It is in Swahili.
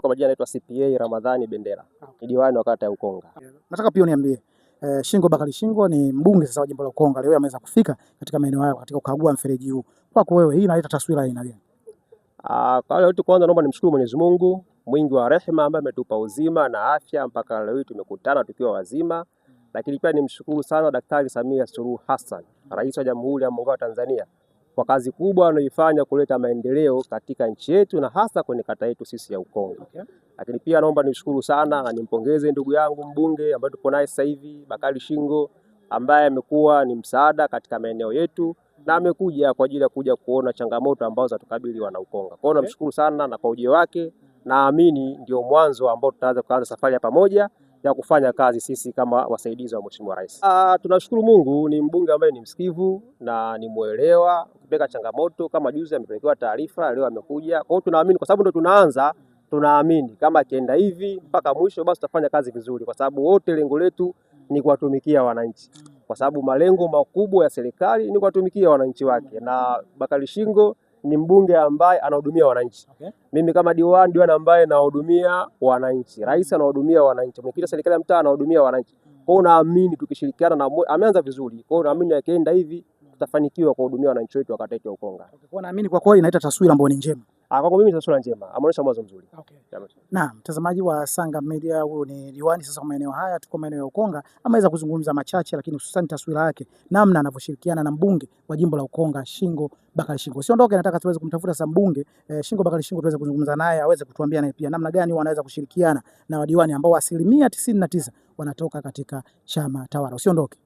Kwa majina naitwa CPA Ramadhani Bendera. Ni diwani wa kata ya Ukonga. Nataka pia uniambie Shingo Bakari Shingo ni mbunge sasa wa jimbo la Ukonga. Leo ameweza kufika katika maeneo hayo katika kukagua mfereji huu. Kwako wewe hii inaleta taswira aina gani? Kwa leo tu kwanza naomba nimshukuru Mwenyezi Mungu mwingi wa rehema ambaye ametupa uzima na afya mpaka leo tumekutana tukiwa wazima. Lakini pia nimshukuru sana Daktari Samia Suluhu Hassan, Rais wa Jamhuri ya Muungano wa Tanzania, kwa kazi kubwa anayoifanya kuleta maendeleo katika nchi yetu na hasa kwenye kata yetu sisi ya Ukonga. Lakini pia naomba nimshukuru sana na nimpongeze ndugu yangu mbunge ambaye tuko naye sasa hivi, Bakari Shingo, ambaye amekuwa ni msaada katika maeneo yetu na amekuja kwa ajili ya kuja kuona changamoto ambazo zatukabili wana Ukonga. Kwa hiyo namshukuru sana na kwa ujio wake, naamini ndio mwanzo ambao tutaanza kuanza safari ya pamoja ya kufanya kazi sisi kama wasaidizi wa Mheshimiwa Rais. Tunashukuru Mungu, ni mbunge ambaye ni msikivu na ni muelewa kupeka changamoto. Kama juzi amepelekewa taarifa, leo amekuja. Kwa hiyo tunaamini, kwa sababu ndo tunaanza, tunaamini kama akienda hivi mpaka mwisho basi tutafanya kazi vizuri, kwa sababu wote lengo letu ni kuwatumikia wananchi, kwa sababu malengo makubwa ya serikali ni kuwatumikia wananchi wake, na Bakari Shingo ni mbunge ambaye anahudumia wananchi. Mimi kama diwani ambaye anahudumia wananchi, rais anahudumia wananchi, mwenyekiti wa serikali ya mtaa anahudumia wananchi. Kwa hiyo naamini tukishirikiana na ameanza vizuri. Kwa hiyo naamini akienda hivi tutafanikiwa kuhudumia wananchi wetu wa kata yetu ya Ukonga. Kwa naamini kwa kweli inaleta taswira ambayo ni njema. Kwangu mimi taswira njema, ameonyesha mwanzo mzuri. Naam, mtazamaji wa Sanga Media, huyu ni diwani sasa kwa maeneo haya, tuko maeneo ya Ukonga, ameweza kuzungumza machache, lakini hususan taswira yake namna anavyoshirikiana na mbunge wa jimbo la Ukonga Shingo Bakari Shingo. Usiondoke, nataka tuweze kumtafuta sasa mbunge Shingo Bakari Shingo tuweze kuzungumza naye, aweze kutuambia naye pia namna gani wanaweza kushirikiana na wadiwani ambao 99% wanatoka katika chama tawala. Usiondoke.